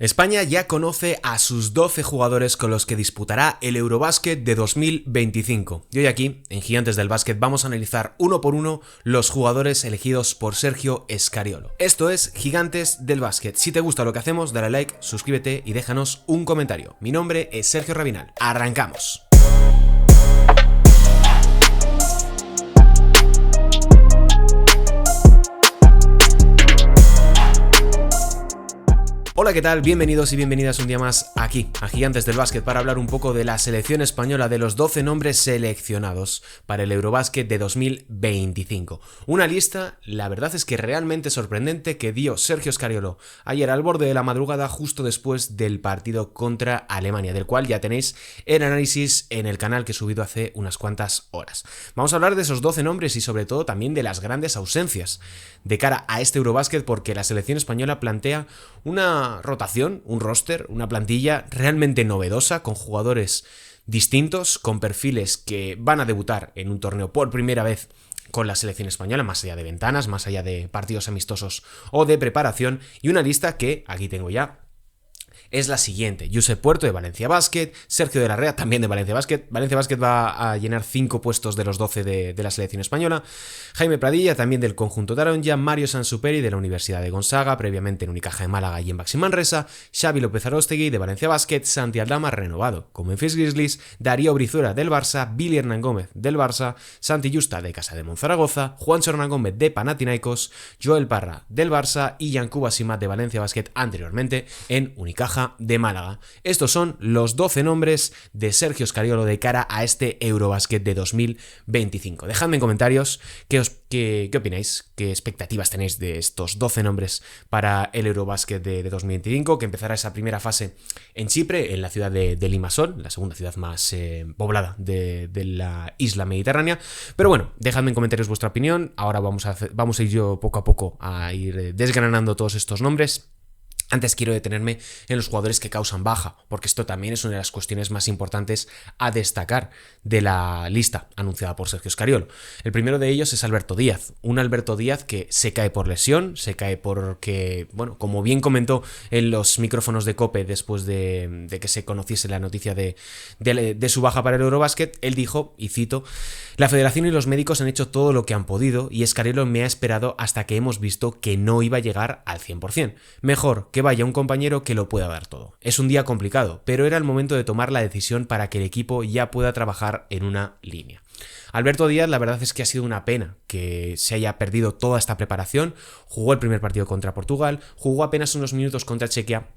España ya conoce a sus 12 jugadores con los que disputará el Eurobásquet de 2025. Y hoy aquí, en Gigantes del Básquet, vamos a analizar uno por uno los jugadores elegidos por Sergio Scariolo. Esto es Gigantes del Básquet. Si te gusta lo que hacemos, dale a like, suscríbete y déjanos un comentario. Mi nombre es Sergio Rabinal. ¡Arrancamos! Hola, ¿qué tal? Bienvenidos y bienvenidas un día más aquí, a Gigantes del Básquet, para hablar un poco de la selección española, de los 12 nombres seleccionados para el Eurobásquet de 2025. Una lista, la verdad es que realmente sorprendente, que dio Sergio Scariolo ayer al borde de la madrugada, justo después del partido contra Alemania, del cual ya tenéis el análisis en el canal que he subido hace unas cuantas horas. Vamos a hablar de esos 12 nombres y sobre todo también de las grandes ausencias de cara a este Eurobásquet, porque la selección española plantea una rotación, un roster, una plantilla realmente novedosa, con jugadores distintos, con perfiles que van a debutar en un torneo por primera vez con la selección española, más allá de ventanas, más allá de partidos amistosos o de preparación, y una lista que aquí tengo ya. Es la siguiente: Josep Puerto de Valencia Básquet, Sergio de la Rea también de Valencia Básquet. Valencia Básquet va a llenar 5 puestos de los 12 de la selección española. Jaime Pradilla también del conjunto de Aronja, Mario Sansuperi de la Universidad de Gonzaga, previamente en Unicaja de Málaga y en Baxi Manresa, Xavi López Aróstegui de Valencia Básquet, Santi Aldama renovado con Memphis Grizzlies, Darío Brizuela del Barça, Billy Hernán Gómez del Barça, Santi Justa de Casa de Monzaragoza, Juancho Hernán Gómez de Panathinaikos, Joel Parra del Barça y Yankuba Simat de Valencia Básquet, anteriormente en Unicaja de Málaga. Estos son los 12 nombres de Sergio Scariolo de cara a este Eurobásquet de 2025. Dejadme en comentarios qué opináis, qué expectativas tenéis de estos 12 nombres para el Eurobásquet de 2025, que empezará esa primera fase en Chipre, en la ciudad de Limassol, la segunda ciudad más poblada de la isla mediterránea. Pero bueno, dejadme en comentarios vuestra opinión. Ahora vamos a ir yo poco a poco a ir desgranando todos estos nombres. Antes quiero detenerme en los jugadores que causan baja, porque esto también es una de las cuestiones más importantes a destacar de la lista anunciada por Sergio Scariolo. El primero de ellos es Alberto Díaz, un Alberto Díaz que se cae por lesión, se cae porque, bueno, como bien comentó en los micrófonos de COPE después de que se conociese la noticia de su baja para el Eurobásquet, él dijo, y cito: "La federación y los médicos han hecho todo lo que han podido y Scariolo me ha esperado hasta que hemos visto que no iba a llegar al 100%. Mejor que vaya un compañero que lo pueda dar todo. Es un día complicado, pero era el momento de tomar la decisión para que el equipo ya pueda trabajar en una línea". Alberto Díaz, la verdad es que ha sido una pena que se haya perdido toda esta preparación. Jugó el primer partido contra Portugal, jugó apenas unos minutos contra Chequia,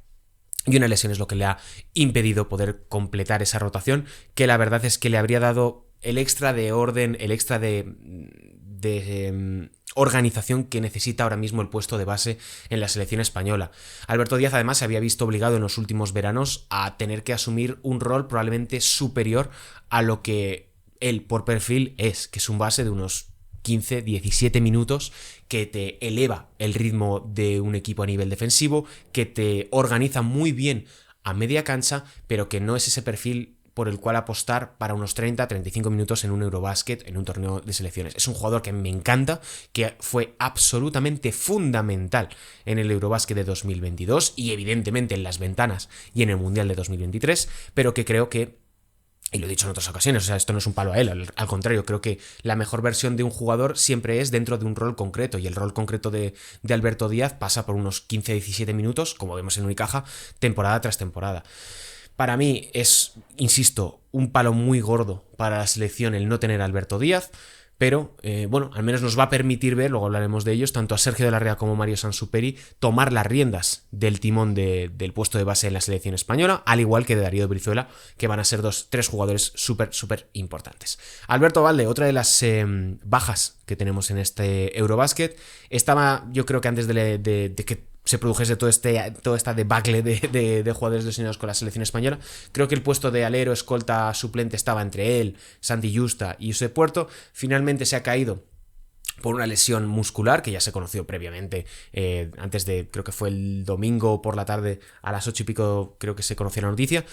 y una lesión es lo que le ha impedido poder completar esa rotación, que la verdad es que le habría dado el extra de orden, el extra de organización que necesita ahora mismo el puesto de base en la selección española. Alberto Díaz además se había visto obligado en los últimos veranos a tener que asumir un rol probablemente superior a lo que él por perfil es, que es un base de unos 15-17 minutos, que te eleva el ritmo de un equipo a nivel defensivo, que te organiza muy bien a media cancha, pero que no es ese perfil por el cual apostar para unos 30-35 minutos en un Eurobásquet, en un torneo de selecciones. Es un jugador que me encanta, que fue absolutamente fundamental en el Eurobásquet de 2022 y evidentemente en las ventanas y en el Mundial de 2023, pero que creo que, y lo he dicho en otras ocasiones, o sea, esto no es un palo a él, al contrario, creo que la mejor versión de un jugador siempre es dentro de un rol concreto, y el rol concreto de Alberto Díaz pasa por unos 15-17 minutos, como vemos en Unicaja, temporada tras temporada. Para mí es, insisto, un palo muy gordo para la selección el no tener a Alberto Díaz, pero bueno, al menos nos va a permitir ver, luego hablaremos de ellos, tanto a Sergio de la Rea como a Mario Sansuperi tomar las riendas del timón del puesto de base en la selección española, al igual que de Darío Brizuela, que van a ser 3 jugadores súper importantes. Alberto Valde, otra de las bajas que tenemos en este Eurobásquet, estaba, yo creo que antes de que se produjese toda esta debacle de jugadores lesionados con la selección española, creo que el puesto de alero escolta suplente estaba entre él, Santi Justa y Josep Puerto. Finalmente se ha caído por una lesión muscular que ya se conoció previamente, antes de, creo que fue el domingo por la tarde a las 8 y pico, creo que se conoció la noticia.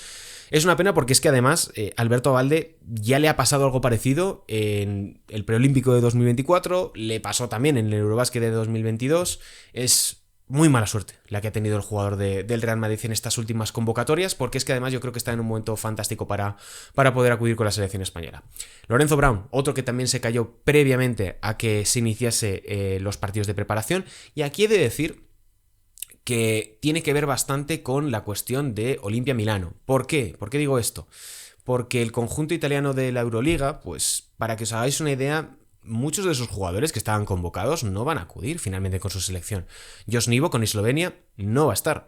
Es una pena porque es que además Alberto Valde ya le ha pasado algo parecido en el preolímpico de 2024, le pasó también en el Eurobásquet de 2022, es muy mala suerte la que ha tenido el jugador del Real Madrid en estas últimas convocatorias, porque es que además yo creo que está en un momento fantástico para poder acudir con la selección española. Lorenzo Brown, otro que también se cayó previamente a que se iniciase los partidos de preparación, y aquí he de decir que tiene que ver bastante con la cuestión de Olimpia Milano. ¿Por qué? ¿Por qué digo esto? Porque el conjunto italiano de la Euroliga, pues para que os hagáis una idea, muchos de esos jugadores que estaban convocados no van a acudir finalmente con su selección. Josh Nivo con Eslovenia no va a estar.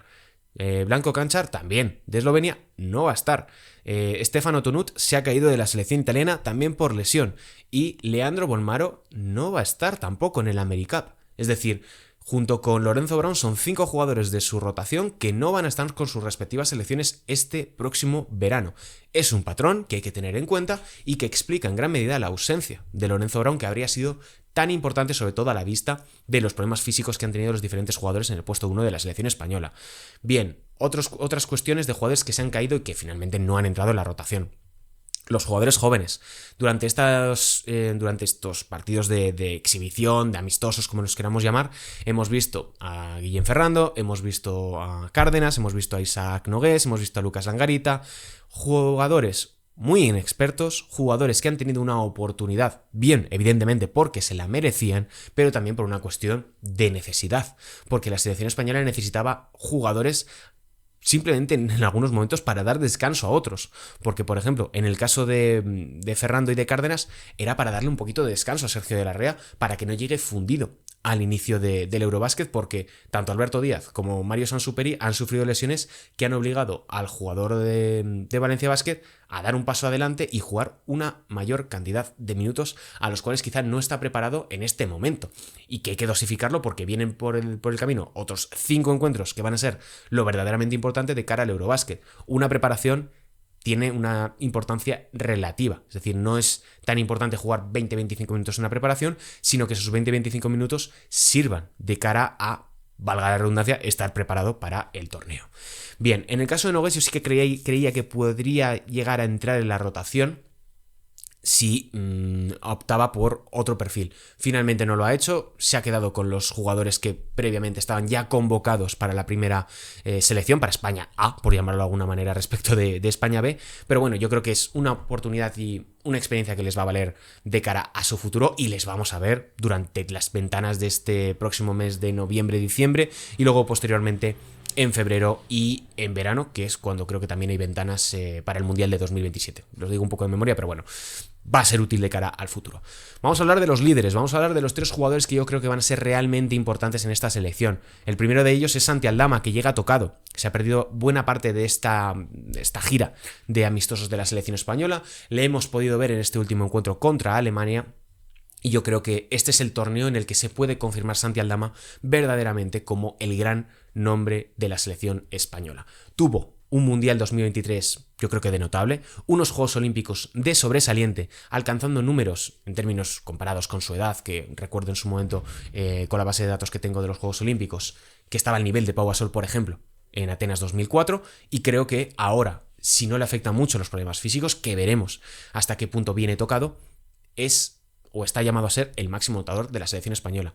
Blanco Canchar también, de Eslovenia no va a estar. Stefano Tonut se ha caído de la selección italiana también por lesión. Y Leandro Bolmaro no va a estar tampoco en el AmeriCup. Es decir, junto con Lorenzo Brown son 5 jugadores de su rotación que no van a estar con sus respectivas selecciones este próximo verano. Es un patrón que hay que tener en cuenta y que explica en gran medida la ausencia de Lorenzo Brown, que habría sido tan importante, sobre todo a la vista de los problemas físicos que han tenido los diferentes jugadores en el puesto 1 de la selección española. Bien, otras cuestiones de jugadores que se han caído y que finalmente no han entrado en la rotación. Los jugadores jóvenes. Durante estos partidos de exhibición, de amistosos, como los queramos llamar, hemos visto a Guillem Ferrando, hemos visto a Cárdenas, hemos visto a Isaac Nogués, hemos visto a Lucas Langarita, jugadores muy inexpertos, jugadores que han tenido una oportunidad, bien, evidentemente porque se la merecían, pero también por una cuestión de necesidad, porque la selección española necesitaba jugadores simplemente en algunos momentos para dar descanso a otros, porque por ejemplo en el caso de Ferrando y de Cárdenas era para darle un poquito de descanso a Sergio de la Rea para que no llegue fundido al inicio del Eurobásquet, porque tanto Alberto Díaz como Mario Sansuperi han sufrido lesiones que han obligado al jugador de Valencia Basket a dar un paso adelante y jugar una mayor cantidad de minutos a los cuales quizá no está preparado en este momento, y que hay que dosificarlo porque vienen por el camino otros 5 encuentros que van a ser lo verdaderamente importante de cara al Eurobásquet. Una preparación tiene una importancia relativa, es decir, no es tan importante jugar 20-25 minutos en una preparación, sino que esos 20-25 minutos sirvan de cara a, valga la redundancia, estar preparado para el torneo. Bien, en el caso de Nogués yo sí que creía que podría llegar a entrar en la rotación si optaba por otro perfil. Finalmente no lo ha hecho, se ha quedado con los jugadores que previamente estaban ya convocados para la primera selección, para España A, por llamarlo de alguna manera, respecto de España B, pero bueno, yo creo que es una oportunidad y una experiencia que les va a valer de cara a su futuro, y les vamos a ver durante las ventanas de este próximo mes de noviembre-diciembre, y luego posteriormente en febrero y en verano, que es cuando creo que también hay ventanas para el Mundial de 2027. Los digo un poco de memoria, pero bueno, va a ser útil de cara al futuro. Vamos a hablar de los líderes, vamos a hablar de los 3 jugadores que yo creo que van a ser realmente importantes en esta selección. El primero de ellos es Santi Aldama, que llega tocado. Se ha perdido buena parte de esta gira de amistosos de la selección española. Le hemos podido ver en este último encuentro contra Alemania. Y yo creo que este es el torneo en el que se puede confirmar Santi Aldama verdaderamente como el gran nombre de la selección española. Tuvo un Mundial 2023, yo creo que de notable, unos Juegos Olímpicos de sobresaliente, alcanzando números en términos comparados con su edad, que recuerdo en su momento con la base de datos que tengo de los Juegos Olímpicos, que estaba al nivel de Pau Gasol, por ejemplo, en Atenas 2004, y creo que ahora, si no le afectan mucho los problemas físicos, que veremos hasta qué punto viene tocado, es o está llamado a ser el máximo anotador de la selección española.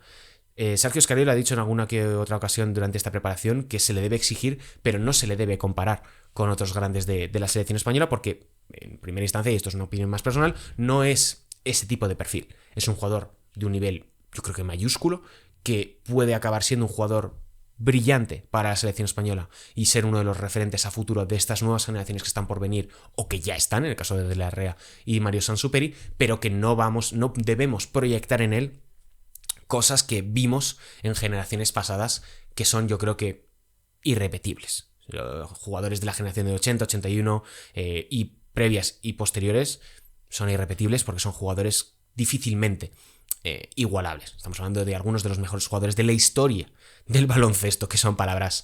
Sergio Scariolo ha dicho en alguna que otra ocasión durante esta preparación que se le debe exigir, pero no se le debe comparar con otros grandes de la selección española, porque en primera instancia, y esto es una opinión más personal, no es ese tipo de perfil. Es un jugador de un nivel, yo creo que mayúsculo, que puede acabar siendo un jugador brillante para la selección española y ser uno de los referentes a futuro de estas nuevas generaciones que están por venir o que ya están, en el caso de la Rea y Mario Sansuperi, pero que no debemos proyectar en él cosas que vimos en generaciones pasadas que son, yo creo que, irrepetibles. Jugadores de la generación de 80, 81 y previas y posteriores son irrepetibles porque son jugadores difícilmente igualables. Estamos hablando de algunos de los mejores jugadores de la historia del baloncesto, que son palabras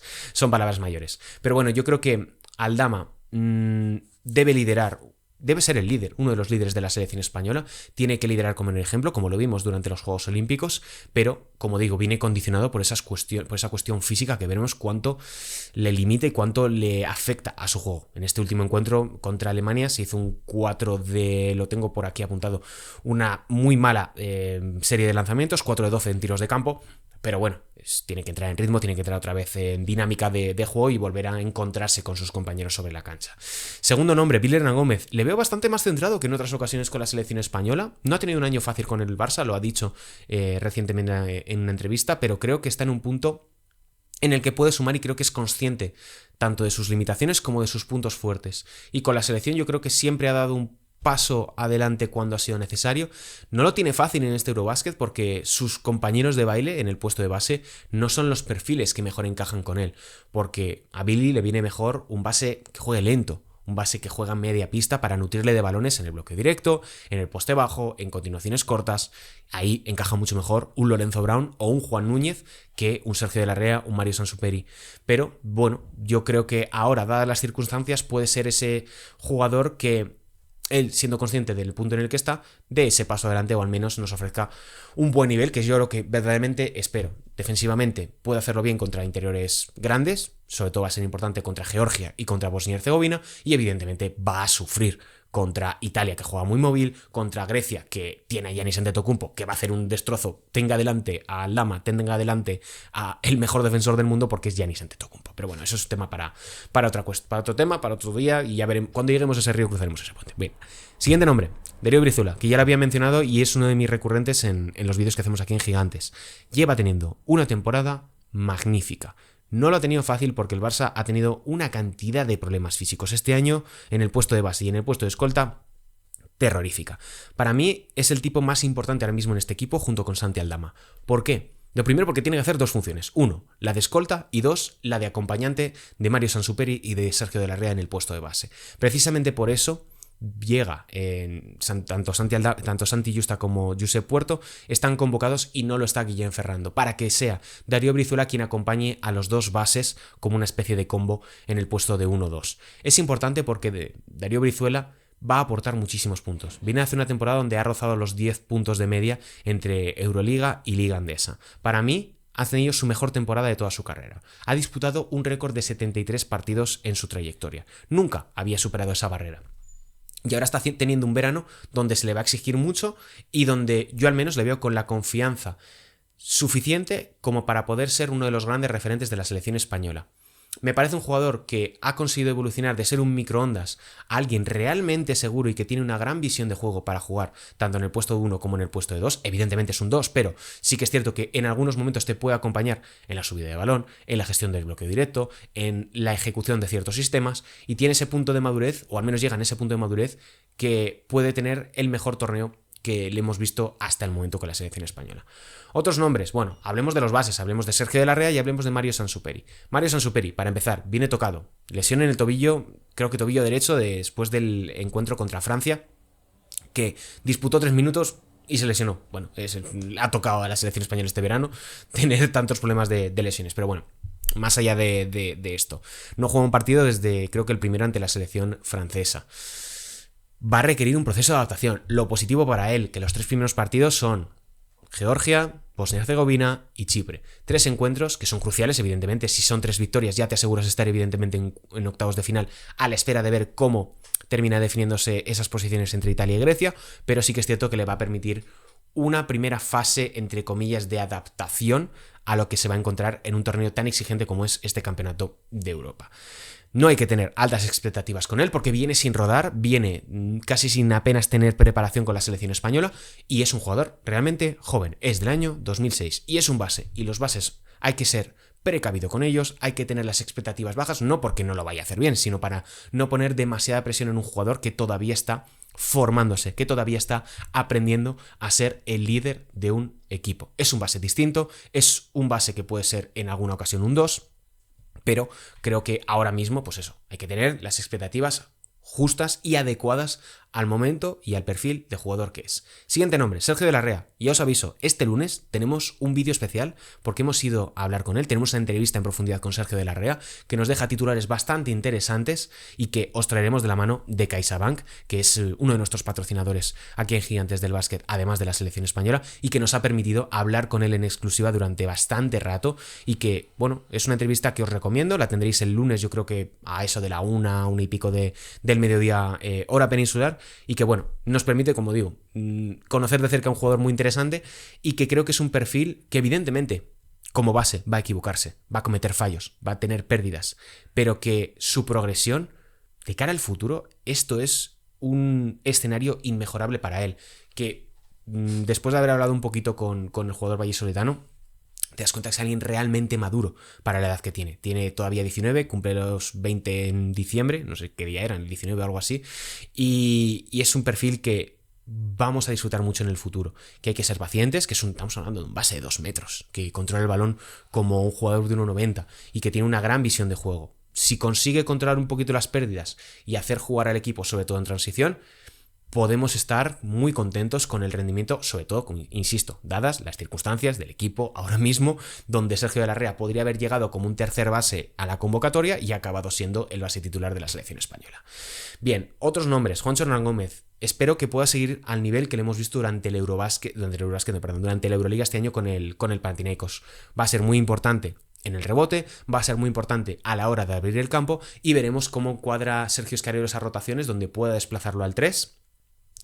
mayores. Pero bueno, yo creo que Aldama debe ser el líder, uno de los líderes de la selección española, tiene que liderar como en el ejemplo, como lo vimos durante los Juegos Olímpicos, pero, como digo, viene condicionado por esa cuestión física que veremos cuánto le limita y cuánto le afecta a su juego. En este último encuentro contra Alemania se hizo un 4 lo tengo por aquí apuntado, una muy mala serie de lanzamientos, 4 de 12 en tiros de campo, pero bueno, tiene que entrar en ritmo, tiene que entrar otra vez en dinámica de juego y volver a encontrarse con sus compañeros sobre la cancha. Segundo nombre, Vil Hernán Gómez. Le veo bastante más centrado que en otras ocasiones con la selección española. No ha tenido un año fácil con el Barça, lo ha dicho recientemente en una entrevista, pero creo que está en un punto en el que puede sumar y creo que es consciente tanto de sus limitaciones como de sus puntos fuertes. Y con la selección yo creo que siempre ha dado un paso adelante cuando ha sido necesario. No lo tiene fácil en este Eurobasket porque sus compañeros de baile en el puesto de base no son los perfiles que mejor encajan con él, porque a Billy le viene mejor un base que juegue lento, un base que juega media pista para nutrirle de balones en el bloque directo, en el poste bajo, en continuaciones cortas. Ahí encaja mucho mejor un Lorenzo Brown o un Juan Núñez que un Sergio de la Rea, un Mario Sansuperi. Pero bueno, yo creo que ahora, dadas las circunstancias, puede ser ese jugador que él, siendo consciente del punto en el que está, dé ese paso adelante o al menos nos ofrezca un buen nivel, que es yo lo que verdaderamente espero. Defensivamente puede hacerlo bien contra interiores grandes, sobre todo va a ser importante contra Georgia y contra Bosnia y Herzegovina, y evidentemente va a sufrir contra Italia, que juega muy móvil, contra Grecia, que tiene a Giannis Antetokounmpo, que va a hacer un destrozo, tenga delante a Lama, tenga delante a el mejor defensor del mundo, porque es Giannis Antetokounmpo. Pero bueno, eso es tema para otro tema, para otro día, y ya veremos, cuando lleguemos a ese río cruzaremos ese puente. Bien, siguiente nombre, Darío Brizuela, que ya lo había mencionado y es uno de mis recurrentes en los vídeos que hacemos aquí en Gigantes. Lleva teniendo una temporada magnífica. No lo ha tenido fácil porque el Barça ha tenido una cantidad de problemas físicos este año en el puesto de base y en el puesto de escolta terrorífica. Para mí es el tipo más importante ahora mismo en este equipo junto con Santi Aldama. ¿Por qué? Lo primero porque tiene que hacer dos funciones. Uno, la de escolta y dos, la de acompañante de Mario Sansuperi y de Sergio de la Rea en el puesto de base. Precisamente por eso llega tanto Santi Justa como Josep Puerto están convocados y no lo está Guillén Ferrando, para que sea Darío Brizuela quien acompañe a los dos bases como una especie de combo en el puesto de 1-2. Es importante porque Darío Brizuela va a aportar muchísimos puntos. Viene hace una temporada donde ha rozado los 10 puntos de media entre Euroliga y Liga Andesa. Para mí, ha tenido su mejor temporada de toda su carrera. Ha disputado un récord de 73 partidos en su trayectoria. Nunca había superado esa barrera. Y ahora está teniendo un verano donde se le va a exigir mucho y donde yo al menos le veo con la confianza suficiente como para poder ser uno de los grandes referentes de la selección española. Me parece un jugador que ha conseguido evolucionar de ser un microondas a alguien realmente seguro y que tiene una gran visión de juego para jugar tanto en el puesto de 1 como en el puesto de 2. Evidentemente es un 2, pero sí que es cierto que en algunos momentos te puede acompañar en la subida de balón, en la gestión del bloqueo directo, en la ejecución de ciertos sistemas y tiene ese punto de madurez, o al menos llega en ese punto de madurez, que puede tener el mejor torneo que le hemos visto hasta el momento con la selección española. Otros nombres, bueno, hablemos de los bases, hablemos de Sergio de la Rea y hablemos de Mario Sansuperi. Mario Sansuperi, para empezar, viene tocado. Lesión en el tobillo, creo que tobillo derecho, después del encuentro contra Francia, que disputó 3 minutos y se lesionó. Bueno, ha tocado a la selección española este verano tener tantos problemas de lesiones, pero bueno, más allá de esto. No juega un partido desde, creo que el primero ante la selección francesa. Va a requerir un proceso de adaptación. Lo positivo para él, que los 3 primeros partidos son Georgia, Bosnia y Herzegovina y Chipre. 3 encuentros que son cruciales, evidentemente. Si son 3 victorias ya te aseguras estar evidentemente en octavos de final a la espera de ver cómo termina definiéndose esas posiciones entre Italia y Grecia, pero sí que es cierto que le va a permitir una primera fase, entre comillas, de adaptación a lo que se va a encontrar en un torneo tan exigente como es este Campeonato de Europa. No hay que tener altas expectativas con él porque viene sin rodar, viene casi sin apenas tener preparación con la selección española y es un jugador realmente joven. Es del año 2006 y es un base. Y los bases hay que ser precavido con ellos, hay que tener las expectativas bajas, no porque no lo vaya a hacer bien, sino para no poner demasiada presión en un jugador que todavía está formándose, que todavía está aprendiendo a ser el líder de un equipo. Es un base distinto, es un base que puede ser en alguna ocasión un 2, pero creo que ahora mismo, pues eso, hay que tener las expectativas justas y adecuadas al momento y al perfil de jugador que es. Siguiente nombre, Sergio de la Rea. Y os aviso, este lunes tenemos un vídeo especial porque hemos ido a hablar con él, tenemos una entrevista en profundidad con Sergio de la Rea que nos deja titulares bastante interesantes y que os traeremos de la mano de CaixaBank, que es uno de nuestros patrocinadores aquí en Gigantes del Básquet, además de la selección española, y que nos ha permitido hablar con él en exclusiva durante bastante rato y que, bueno, es una entrevista que os recomiendo, la tendréis el lunes, yo creo que a eso de la 1 y pico del mediodía, hora peninsular, y que bueno, nos permite, como digo, conocer de cerca a un jugador muy interesante y que creo que es un perfil que evidentemente como base va a equivocarse, va a cometer fallos, va a tener pérdidas, pero que su progresión de cara al futuro, esto es un escenario inmejorable para él, que después de haber hablado un poquito con el jugador vallisoletano, te das cuenta que es alguien realmente maduro para la edad que tiene. Tiene todavía 19, cumple los 20 en diciembre, no sé qué día eran, el 19 o algo así, y es un perfil que vamos a disfrutar mucho en el futuro, que hay que ser pacientes, que estamos hablando de un base de 2 metros, que controla el balón como un jugador de 1,90 y que tiene una gran visión de juego. Si consigue controlar un poquito las pérdidas y hacer jugar al equipo, sobre todo en transición, podemos estar muy contentos con el rendimiento, sobre todo, insisto, dadas las circunstancias del equipo ahora mismo, donde Sergio de la Rea podría haber llegado como un tercer base a la convocatoria y ha acabado siendo el base titular de la selección española. Bien, otros nombres. Juancho Hernán Gómez. Espero que pueda seguir al nivel que le hemos visto durante la Euroliga este año con el Panathinaikos. Va a ser muy importante en el rebote, va a ser muy importante a la hora de abrir el campo y veremos cómo cuadra Sergio Escariolo esas rotaciones donde pueda desplazarlo al 3,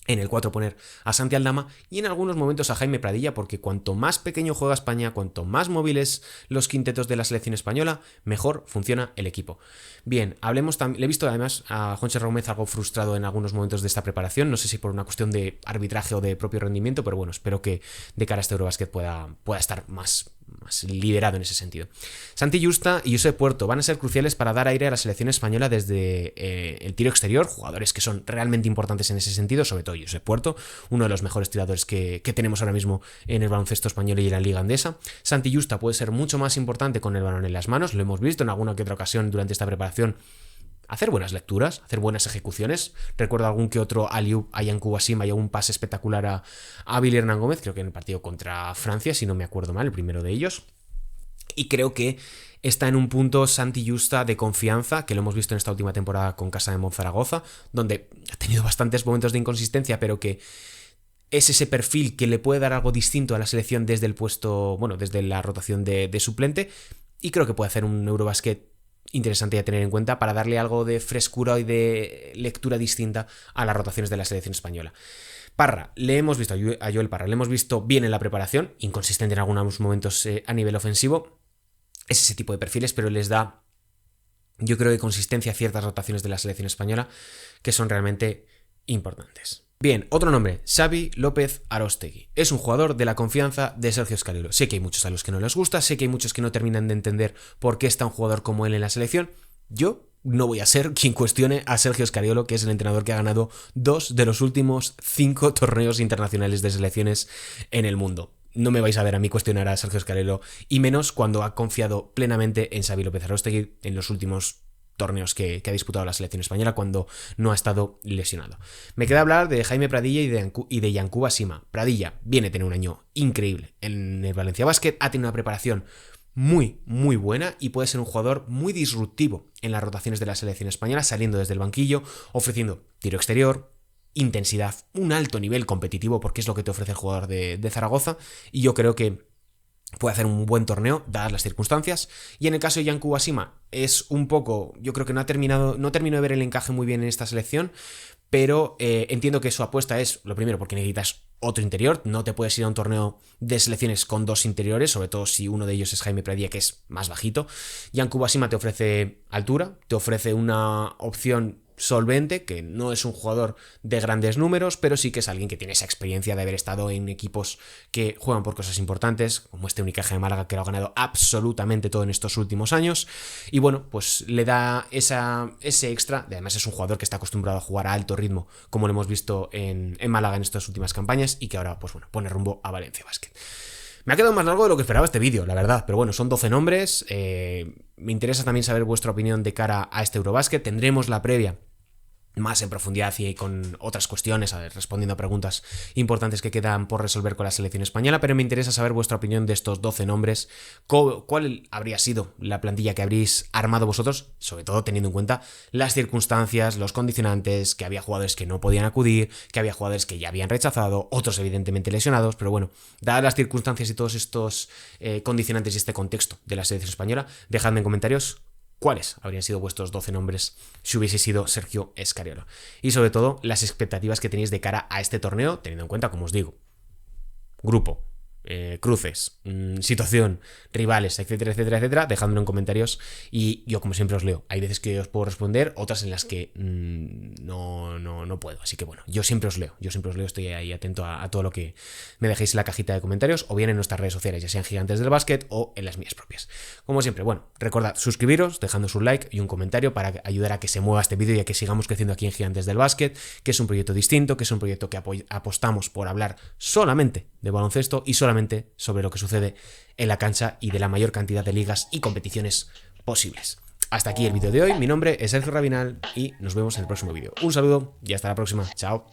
en el 4 poner a Santi Aldama y en algunos momentos a Jaime Pradilla, porque cuanto más pequeño juega España, cuanto más móviles los quintetos de la selección española, mejor funciona el equipo. Bien, hablemos también. Le he visto además a Juancho Gómez algo frustrado en algunos momentos de esta preparación, no sé si por una cuestión de arbitraje o de propio rendimiento, pero bueno, espero que de cara a este Eurobasket pueda estar más liderado en ese sentido. Santi Justa y Josep Puerto van a ser cruciales para dar aire a la selección española desde el tiro exterior, jugadores que son realmente importantes en ese sentido, sobre todo Josep Puerto, uno de los mejores tiradores que tenemos ahora mismo en el baloncesto español y en la liga andesa. Santi Justa puede ser mucho más importante con el balón en las manos, lo hemos visto en alguna que otra ocasión durante esta preparación, hacer buenas lecturas, hacer buenas ejecuciones. Recuerdo algún que otro alley-oop a Yankuba Sima y algún pase espectacular a Billy Hernán Gómez, creo que en el partido contra Francia, si no me acuerdo mal, el primero de ellos. Y creo que está en un punto Santi Justa de confianza, que lo hemos visto en esta última temporada con Casa de Monzaragoza, donde ha tenido bastantes momentos de inconsistencia, pero que es ese perfil que le puede dar algo distinto a la selección desde el puesto, bueno, desde la rotación de suplente, y creo que puede hacer un Eurobasket interesante a tener en cuenta para darle algo de frescura y de lectura distinta a las rotaciones de la selección española. Parra, le hemos visto a Joel Parra, le hemos visto bien en la preparación, inconsistente en algunos momentos a nivel ofensivo. Es ese tipo de perfiles, pero les da, yo creo, de consistencia a ciertas rotaciones de la selección española que son realmente importantes. Bien, otro nombre, Xavi López Aróstegui. Es un jugador de la confianza de Sergio Escariolo. Sé que hay muchos a los que no les gusta, sé que hay muchos que no terminan de entender por qué está un jugador como él en la selección. Yo no voy a ser quien cuestione a Sergio Escariolo, que es el entrenador que ha ganado 2 de los últimos 5 torneos internacionales de selecciones en el mundo. No me vais a ver a mí cuestionar a Sergio Escariolo, y menos cuando ha confiado plenamente en Xavi López Aróstegui en los últimos torneos que ha disputado la selección española cuando no ha estado lesionado. Me queda hablar de Jaime Pradilla y de Yankuba Sima. Pradilla viene a tener un año increíble en el Valencia Basket, ha tenido una preparación muy, muy buena y puede ser un jugador muy disruptivo en las rotaciones de la selección española, saliendo desde el banquillo, ofreciendo tiro exterior, intensidad, un alto nivel competitivo, porque es lo que te ofrece el jugador de Zaragoza, y yo creo que puede hacer un buen torneo, dadas las circunstancias. Y en el caso de Yankuba Sima, es un poco, yo creo que no termino de ver el encaje muy bien en esta selección, pero entiendo que su apuesta es, lo primero, porque necesitas otro interior, no te puedes ir a un torneo de selecciones con 2 interiores, sobre todo si uno de ellos es Jaime Pradilla, que es más bajito. Yankuba Sima te ofrece altura, te ofrece una opción solvente, que no es un jugador de grandes números, pero sí que es alguien que tiene esa experiencia de haber estado en equipos que juegan por cosas importantes, como este Unicaja de Málaga, que lo ha ganado absolutamente todo en estos últimos años, y bueno, pues le da ese extra. Además es un jugador que está acostumbrado a jugar a alto ritmo, como lo hemos visto en Málaga en estas últimas campañas, y que ahora, pues bueno, pone rumbo a Valencia Basket. Me ha quedado más largo de lo que esperaba este vídeo, la verdad, pero bueno, son 12 nombres. Me interesa también saber vuestra opinión de cara a este Eurobasket. Tendremos la previa más en profundidad y con otras cuestiones, respondiendo a preguntas importantes que quedan por resolver con la selección española, pero me interesa saber vuestra opinión de estos 12 nombres. ¿Cuál habría sido la plantilla que habréis armado vosotros? Sobre todo teniendo en cuenta las circunstancias, los condicionantes, que había jugadores que no podían acudir, que había jugadores que ya habían rechazado, otros evidentemente lesionados, pero bueno, dadas las circunstancias y todos estos condicionantes y este contexto de la selección española, dejadme en comentarios cuáles habrían sido vuestros 12 nombres si hubiese sido Sergio Escariolo. Y sobre todo, las expectativas que tenéis de cara a este torneo, teniendo en cuenta, como os digo, grupo cruces, situación, rivales, etcétera, etcétera, etcétera, dejádmelo en comentarios y yo como siempre os leo. Hay veces que os puedo responder, otras en las que no puedo. Así que bueno, yo siempre os leo, estoy ahí atento a todo lo que me dejéis en la cajita de comentarios o bien en nuestras redes sociales, ya sean Gigantes del Básquet o en las mías propias. Como siempre, bueno, recordad suscribiros, dejándoos un like y un comentario para ayudar a que se mueva este vídeo y a que sigamos creciendo aquí en Gigantes del Básquet, que es un proyecto distinto, que es un proyecto que apostamos por hablar solamente de baloncesto y solamente sobre lo que sucede en la cancha y de la mayor cantidad de ligas y competiciones posibles. Hasta aquí el vídeo de hoy, mi nombre es Sergio Rabinal y nos vemos en el próximo vídeo. Un saludo y hasta la próxima, chao.